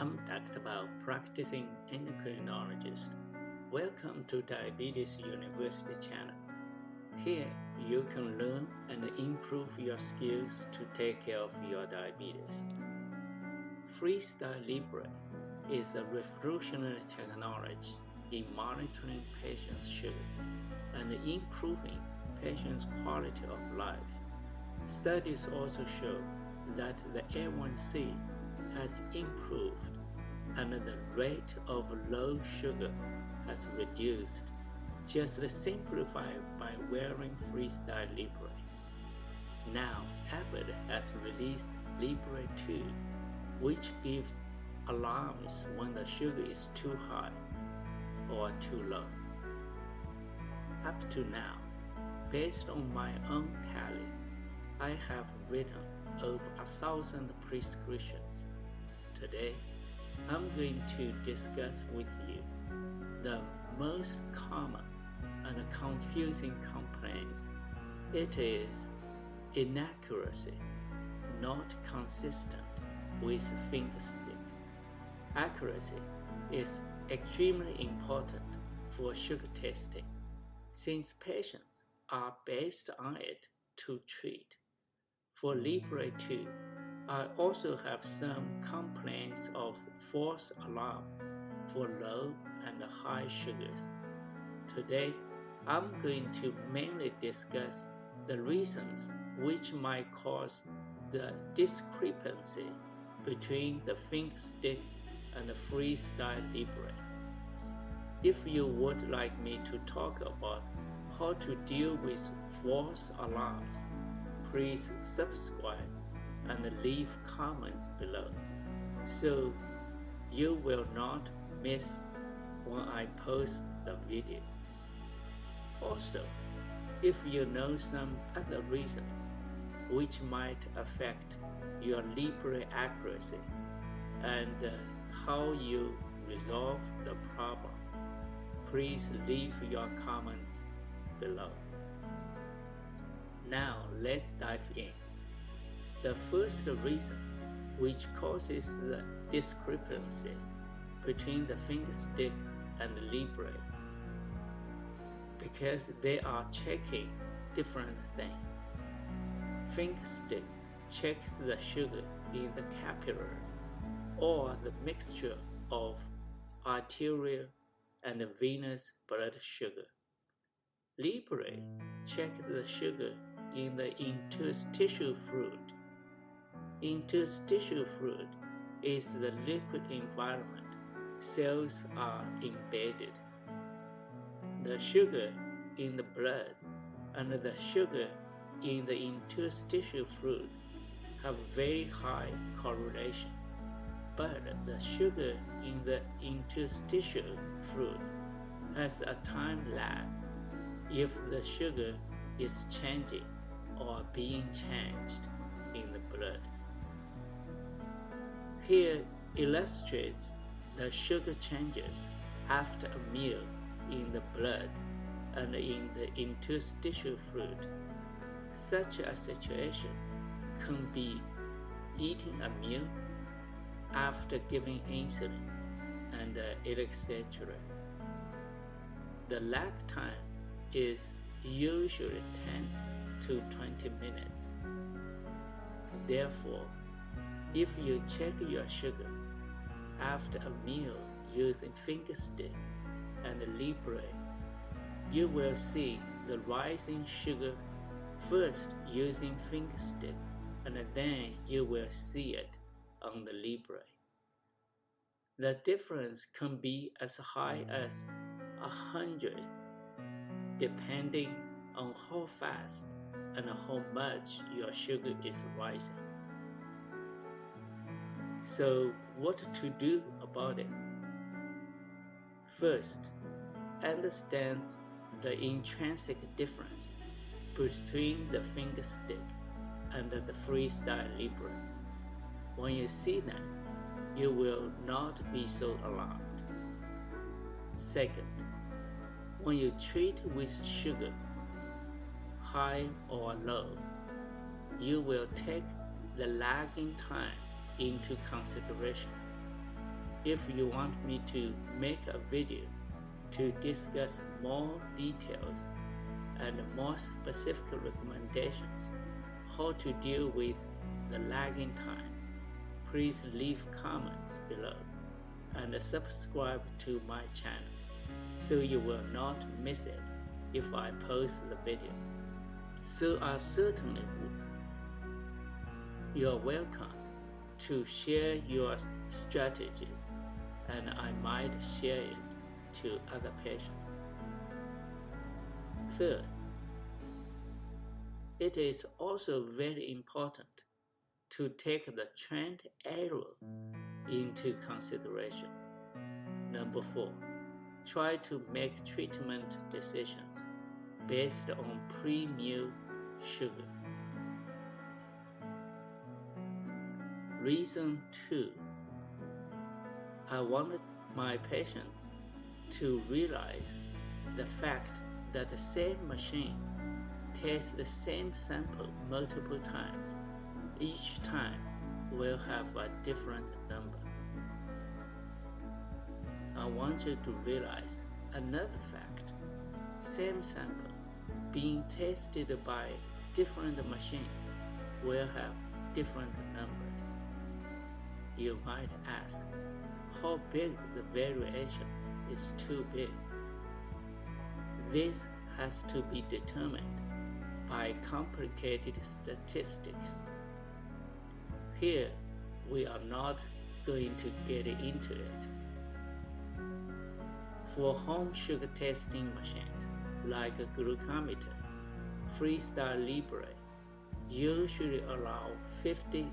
I'm Dr. Bao, practicing endocrinologist. Welcome to Diabetes University channel. Here, you can learn and improve your skills to take care of your diabetes. Freestyle Libre is a revolutionary technology in monitoring patients' sugar and improving patients' quality of life. Studies also show that the A1C has improved and the rate of low sugar has reduced, just simplified by wearing Freestyle Libre. Now, Abbott has released Libre 2, which gives alarms when the sugar is too high or too low. Up to now, based on my own tally, I have written over 1,000 prescriptions. Today, I'm going to discuss with you the most common and confusing complaints. It is inaccuracy, not consistent with finger stick. Accuracy is extremely important for sugar testing, since patients are based on it to treat. For Libre 2, I also have some complaints of false alarm for low and high sugars. Today, I'm going to mainly discuss the reasons which might cause the discrepancy between the finger stick and the Freestyle Libre. If you would like me to talk about how to deal with false alarms, please subscribe and leave comments below so you will not miss when I post the video. Also, if you know some other reasons which might affect your Libre accuracy and how you resolve the problem, please leave your comments below. Now let's dive in. The first reason which causes the discrepancy between the finger stick and the Libre, because they are checking different things. Finger stick checks the sugar in the capillary or the mixture of arterial and venous blood sugar. Libre checks the sugar in the interstitial fluid. Interstitial fluid is the liquid environment cells are embedded. The sugar in the blood and the sugar in the interstitial fluid have very high correlation, but the sugar in the interstitial fluid has a time lag if the sugar is changing or being changed in the blood. Here illustrates the sugar changes after a meal in the blood and in the interstitial fluid. Such a situation can be eating a meal, after giving insulin, and etc. The lag time is usually 10 to 20 minutes. Therefore, if you check your sugar after a meal using finger stick and Libre, you will see the rising sugar first using finger stick, and then you will see it on the Libre. The difference can be as high as 100, depending on how fast and how much your sugar is rising. So, what to do about it? First, understand the intrinsic difference between the finger stick and the Freestyle Libre. When you see them, you will not be so alarmed. Second, when you treat with sugar, high or low, you will take the lagging time into consideration. If you want me to make a video to discuss more details and more specific recommendations how to deal with the lagging time, please leave comments below and subscribe to my channel so you will not miss it if I post the video. So I certainly would. You're welcome to share your strategies, and I might share it to other patients. Third, it is also very important to take the trend error into consideration. Number 4, try to make treatment decisions based on pre-meal sugar. Reason 2, I wanted my patients to realize the fact that the same machine tests the same sample multiple times. Each time will have a different number. I want you to realize another fact. Same sample being tested by different machines will have different numbers. You might ask, how big the variation is too big? This has to be determined by complicated statistics. Here, we are not going to get into it. For home sugar testing machines like a glucomètre, Freestyle Libre usually allow 15%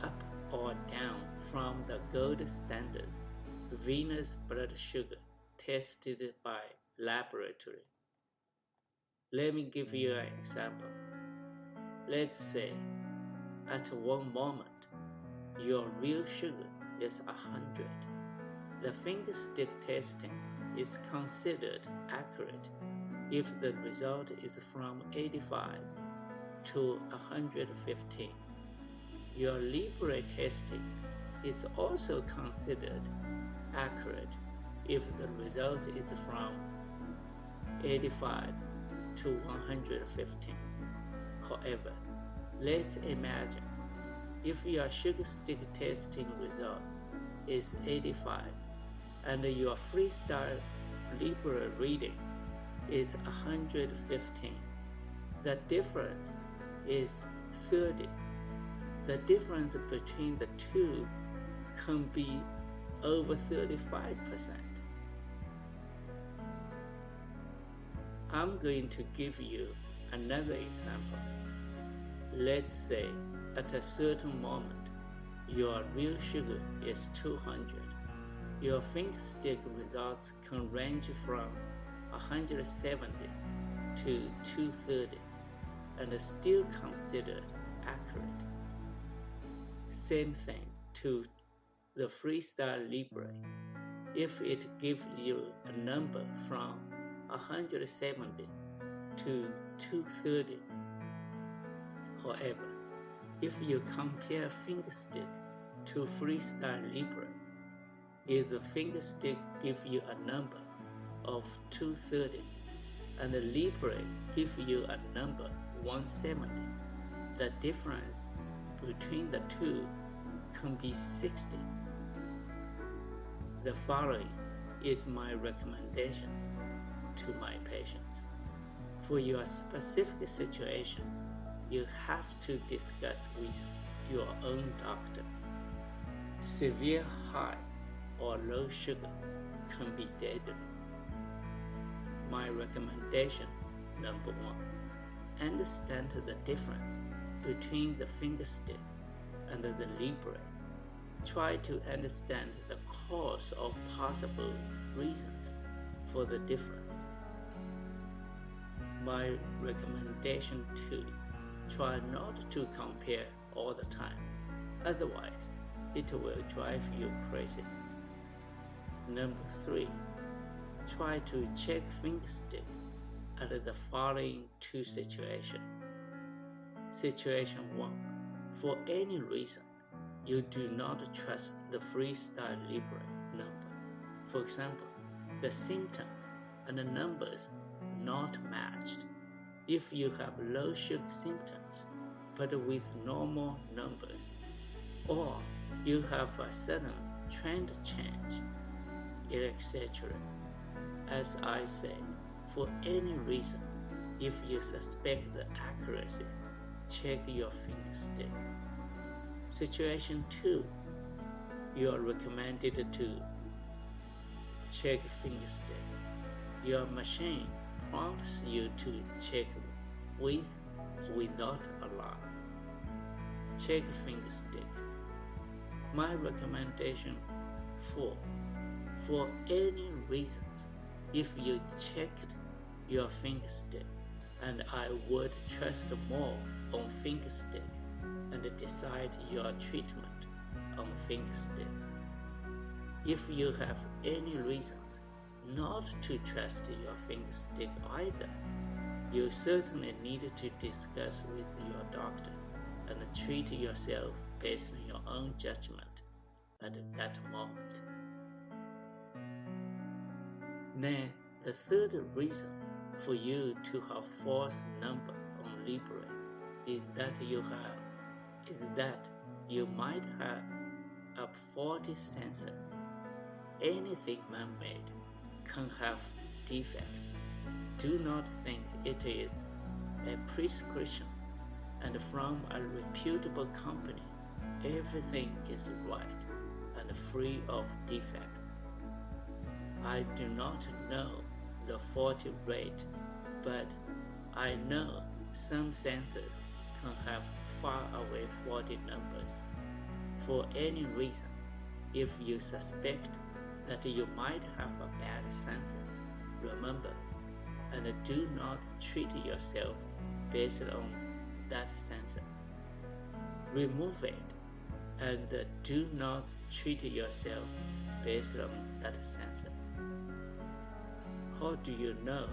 up or down from the gold standard venous blood sugar tested by laboratory. Let me give you an example. Let's say at one moment your real sugar is 100. The finger stick testing is considered accurate if the result is from 85 to 115. Your Libre testing is also considered accurate if the result is from 85 to 115. However, let's imagine if your sugar stick testing result is 85 and your Freestyle Libre reading is 115. The difference is 30. The difference between the two can be over 35%. I'm going to give you another example. Let's say at a certain moment, your real sugar is 200. Your finger stick results can range from 170 to 230 and is still considered accurate. Same thing to the Freestyle Libre. If it gives you a number from 170 to 230. However, if you compare finger stick to Freestyle Libre, if the finger stick gives you a number of 230 and the Libre gives you a number 170, the difference between the two can be 60. The following is my recommendations to my patients. For your specific situation, you have to discuss with your own doctor. Severe high or low sugar can be deadly. My recommendation, number 1, understand the difference between the finger stick and the Libre. Try to understand the cause of possible reasons for the difference. My recommendation 2, try not to compare all the time, otherwise it will drive you crazy. Number 3, try to check finger stick at the following 2 situations. Situation 1, for any reason, you do not trust the Freestyle Libre number. For example, the symptoms and the numbers not matched. If you have low sugar symptoms, but with normal numbers, or you have a sudden trend change, etc. As I said, for any reason, if you suspect the accuracy, check your finger stick. Situation 2, you are recommended to check finger stick. Your machine prompts you to check with or without alarm. Check finger stick. My recommendation 4, for any reasons, if you checked your finger stick, and I would trust more on finger stick and decide your treatment on finger stick. If you have any reasons not to trust your finger stick either, you certainly need to discuss with your doctor and treat yourself based on your own judgment at that moment. Then, the third reason for you to have false number on Libre is that you might have a faulty sensor. Anything man-made can have defects. Do not think it is a prescription and from a reputable company everything is right and free of defects. I do not know the faulty rate, but I know some sensors can have far away faulty numbers. For any reason, if you suspect that you might have a bad sensor, remember, and do not treat yourself based on that sensor. Remove it, and do not treat yourself based on that sensor. How do you know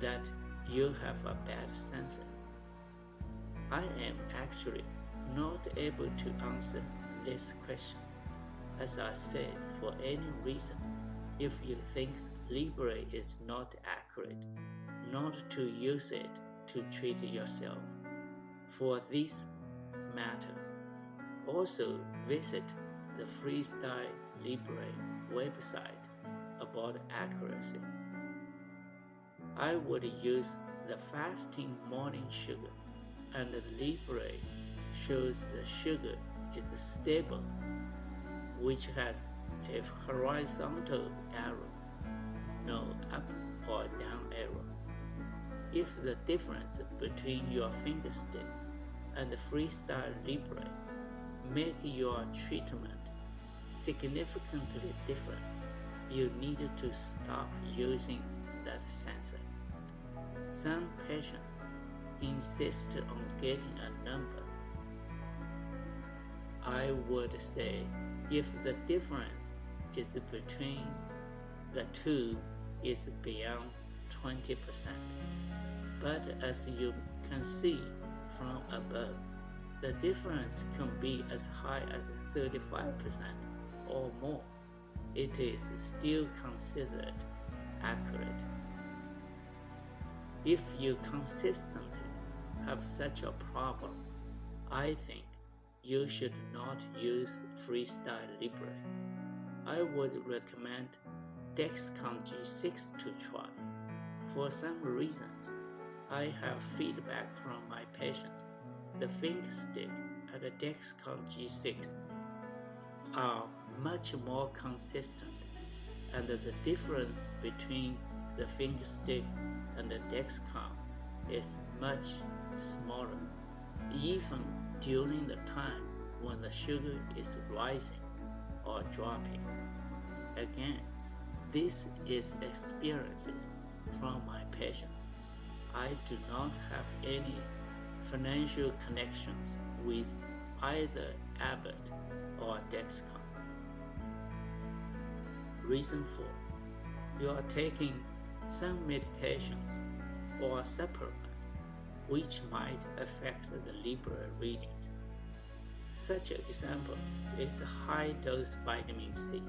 that you have a bad sensor? I am actually not able to answer this question. As I said, for any reason, if you think Libre is not accurate, not to use it to treat yourself. For this matter, also visit the Freestyle Libre website about accuracy. I would use the fasting morning sugar, and the Libre shows the sugar is stable, which has a horizontal arrow, no up or down arrow. If the difference between your finger stick and the Freestyle Libre make your treatment significantly different, you need to stop using that sensor. Some patients insist on getting a number. I would say if the difference is between the two is beyond 20%, but as you can see from above, the difference can be as high as 35% or more. It is still considered accurate. If you consistently have such a problem, I think you should not use Freestyle Libre. I would recommend Dexcom G6 to try. For some reasons, I have feedback from my patients. The finger stick and the Dexcom G6 are much more consistent, and the difference between the finger stick and the Dexcom is much smaller, even during the time when the sugar is rising or dropping. Again, this is experiences from my patients. I do not have any financial connections with either Abbott or Dexcom. Reason 4, you are taking some medications or supplements which might affect the Libre readings. Such an example is high-dose vitamin C,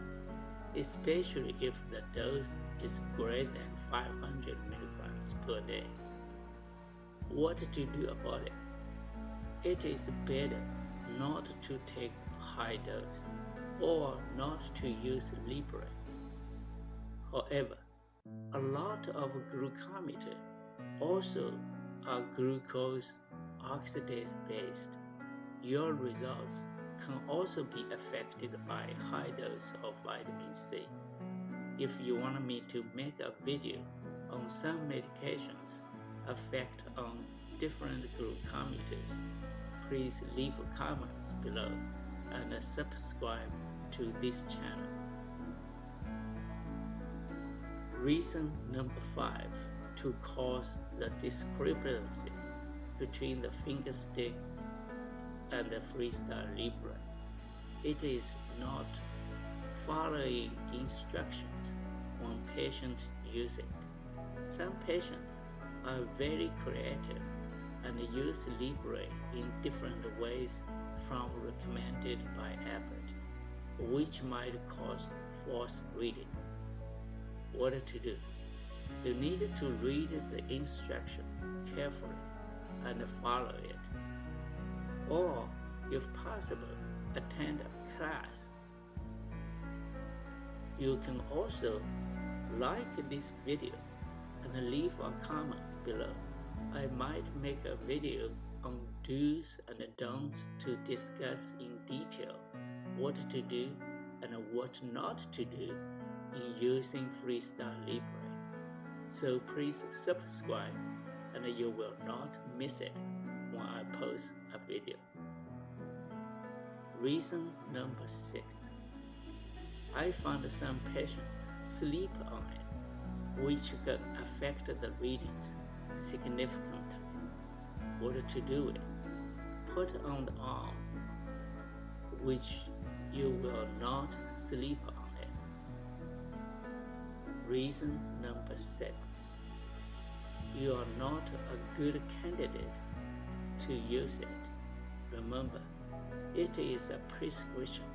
especially if the dose is greater than 500 milligrams per day. What to do about it? It is better not to take high dose or not to use Libre. However, a lot of glucomètre also are glucose oxidase based. Your results can also be affected by high dose of vitamin C. If you want me to make a video on some medications effect on different glucometers, please leave comments below and subscribe to this channel. Reason number 5 to cause the discrepancy between the fingerstick and the Freestyle Libre. It is not following instructions when patients use it. Some patients are very creative and use Libre in different ways from recommended by Abbott, which might cause false reading. What to do? You need to read the instruction carefully and follow it. Or, if possible, attend a class. You can also like this video and leave a comment below. I might make a video on do's and don'ts to discuss in detail what to do and what not to do in using Freestyle Libre. So please subscribe and you will not miss it when I post a video. Reason number 6. I found some patients sleep on it, which can affect the readings significantly. What to do with it? Put on the arm, which you will not sleep on it. Reason number 7. You are not a good candidate to use it. Remember, it is a prescription,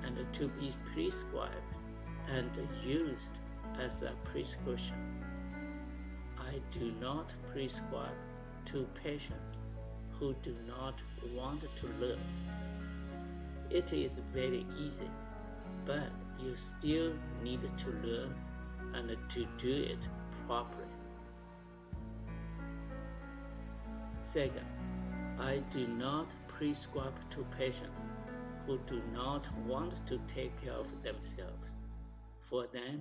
and to be prescribed and used as a prescription. I do not prescribe to patients who do not want to learn. It is very easy, but you still need to learn and to do it properly. Second, I do not prescribe to patients who do not want to take care of themselves. For them,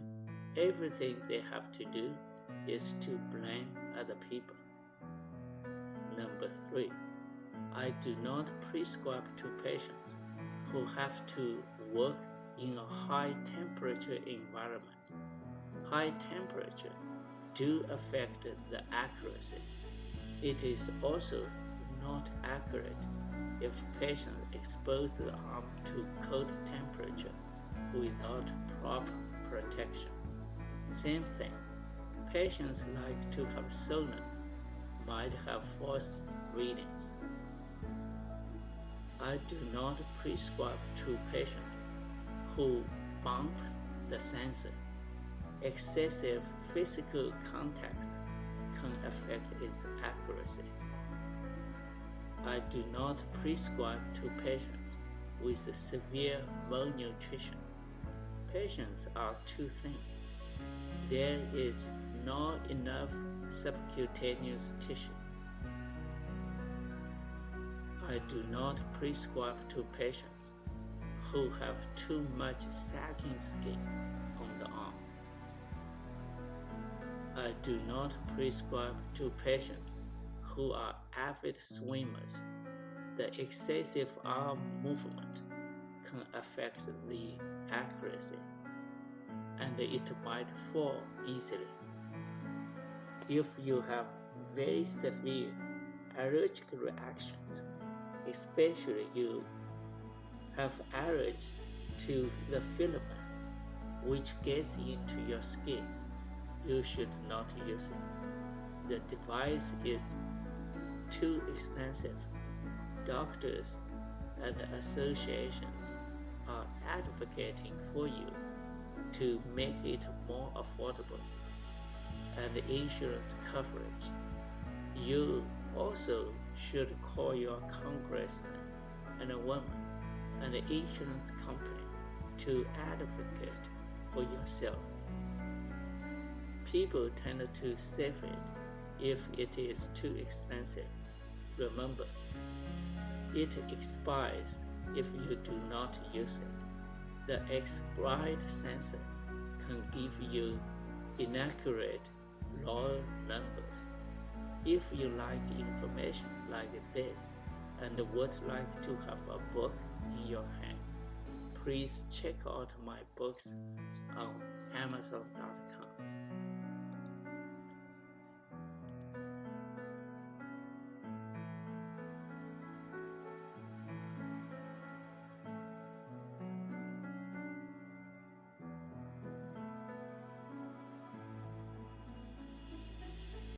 everything they have to do is to blame other people. Number 3, I do not prescribe to patients who have to work in a high temperature environment. High temperature do affect the accuracy. It is also not accurate if patients expose the arm to cold temperature without proper protection. Same thing, patients like to have sauna might have false readings. I do not prescribe to patients who bump the sensor. Excessive physical contact can affect its accuracy. I do not prescribe to patients with severe malnutrition. Patients are too thin. There is not enough subcutaneous tissue. I do not prescribe to patients who have too much sagging skin on the arm. I do not prescribe to patients who are avid swimmers. The excessive arm movement can affect the accuracy, and it might fall easily. If you have very severe allergic reactions, especially you have allergy to the filament which gets into your skin, you should not use it. The device is too expensive. Doctors and associations are advocating for you to make it more affordable and insurance coverage. You also should call your congressman and woman and the insurance company to advocate for yourself. People tend to save it if it is too expensive. Remember, it expires if you do not use it. The expired sensor can give you inaccurate raw numbers. If you like information like this and would like to have a book in your hand, please check out my books on Amazon.com.